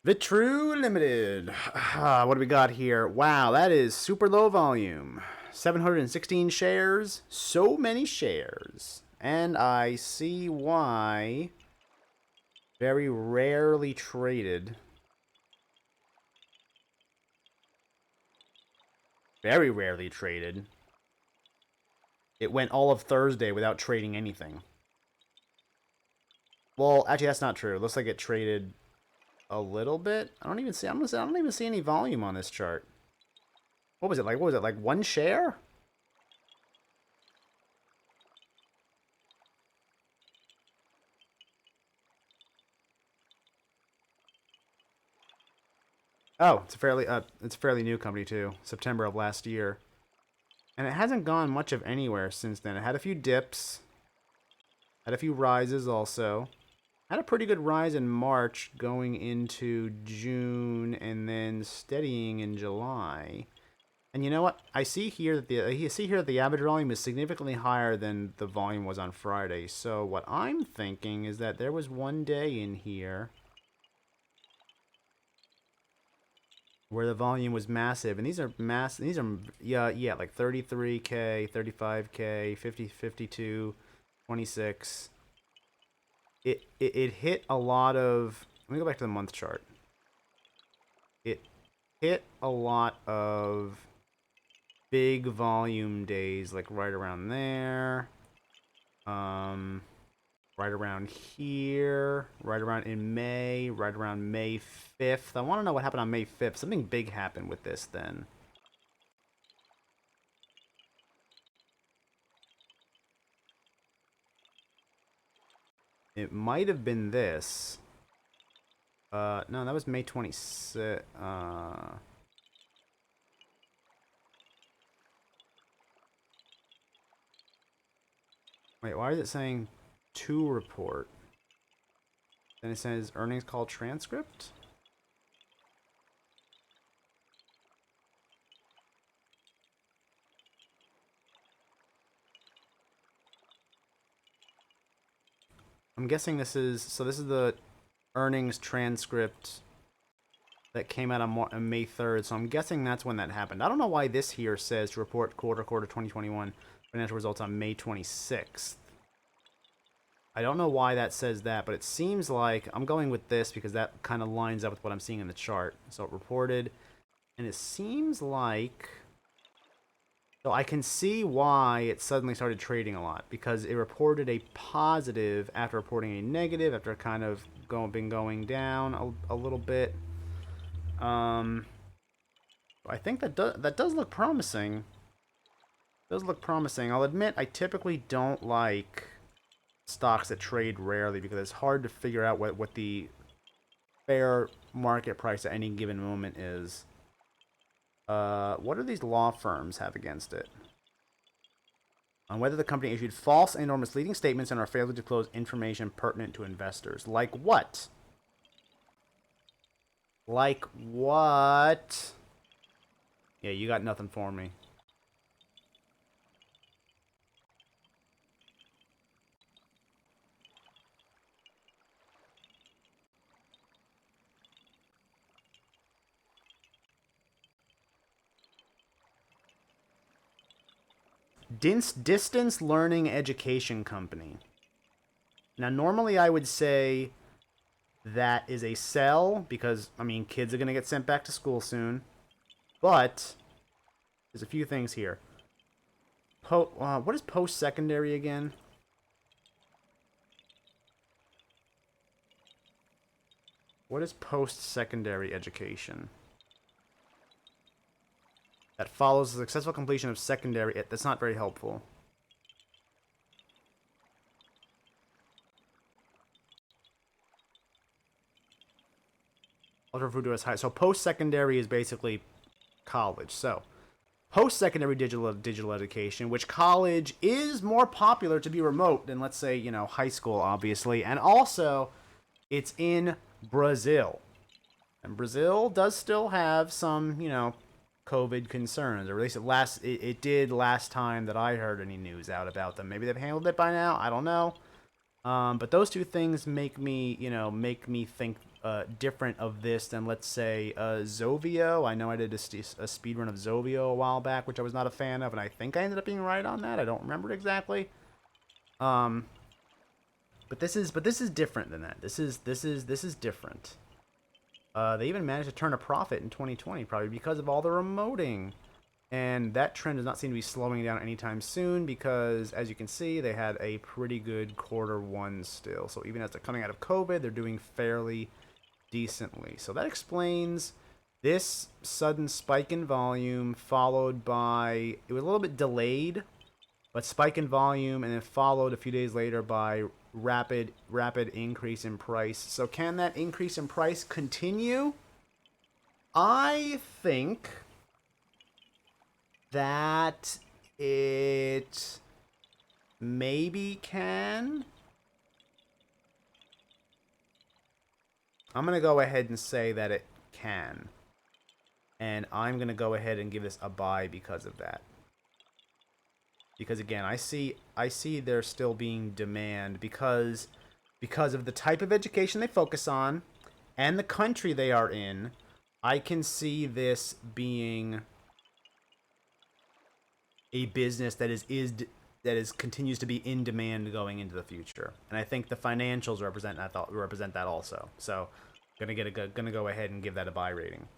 Vitru Limited. What do we got here? Wow, that is super low volume. 716 shares. So many shares. And I see why. Very rarely traded. Very rarely traded. It went all of Thursday without trading anything. Well, actually, that's not true. It looks like it traded a little bit. I don't even see. I don't even see any volume on this chart. What was it like? What was it like? One share? Oh, it's a fairly new company too. September of last year, and it hasn't gone much of anywhere since then. It had a few dips, had a few rises also. Had a pretty good rise in March going into June and then steadying in July. And you know what? I see here that the average volume is significantly higher than the volume was on Friday. So what I'm thinking is that there was one day in here where the volume was massive, and these are yeah, like 33k, 35k, 50, 52, 26. It hit a lot of. Let me go back to the month chart. It hit a lot of big volume days, like right around there, right around here, right around in May, right around May 5th. I want to know what happened on May 5th. Something big happened with this then. It might have been this. No, that was May 26th. Wait, why is it saying to report? Then it says earnings call transcript? I'm guessing this is the earnings transcript that came out on May 3rd. So I'm guessing that's when that happened. I don't know why this here says to report quarter 2021 financial results on May 26th. I don't know why that says that, but it seems like I'm going with this because that kind of lines up with what I'm seeing in the chart. So it reported, and it seems like, so I can see why it suddenly started trading a lot, because it reported a positive after reporting a negative, after kind of been going down a little bit. I think that does look promising. It does look promising. I'll admit I typically don't like stocks that trade rarely because it's hard to figure out what the fair market price at any given moment is. What do these law firms have against it? On whether the company issued false and/or misleading statements and are failed to disclose information pertinent to investors. Like what? Like what? Yeah, you got nothing for me. Distance Learning Education Company. Now, normally I would say that is a sell because, I mean, kids are going to get sent back to school soon. But there's a few things here. What is post-secondary again? What is post-secondary education? That follows the successful completion of secondary. That's not very helpful. Ultra food to us high. So post-secondary is basically college. So post-secondary digital education, which college is more popular to be remote than, let's say, high school, obviously, and also it's in Brazil, and Brazil does still have some COVID concerns, or at least it did last time that I heard any news out about them. Maybe they've handled it by now. I don't know. But those two things make me think different of this than, let's say, Zovio. I know I did a speed run of Zovio a while back, which I was not a fan of, and I think I ended up being right on that. I don't remember exactly. But this is different than that. This is different. They even managed to turn a profit in 2020, probably because of all the remoting. And that trend does not seem to be slowing down anytime soon because, as you can see, they had a pretty good Q1 still. So even as they're coming out of COVID, they're doing fairly decently. So that explains this sudden spike in volume followed by, it was a little bit delayed, but spike in volume and then followed a few days later by rapid increase in price. So can that increase in price continue? I think that it maybe can. I'm going to go ahead and say that it can. And I'm going to go ahead and give this a buy because of that. Because again, I see there still being demand because of the type of education they focus on and the country they are in. I can see this being a business that continues to be in demand going into the future, and I think the financials represent that also. So, gonna go ahead and give that a buy rating.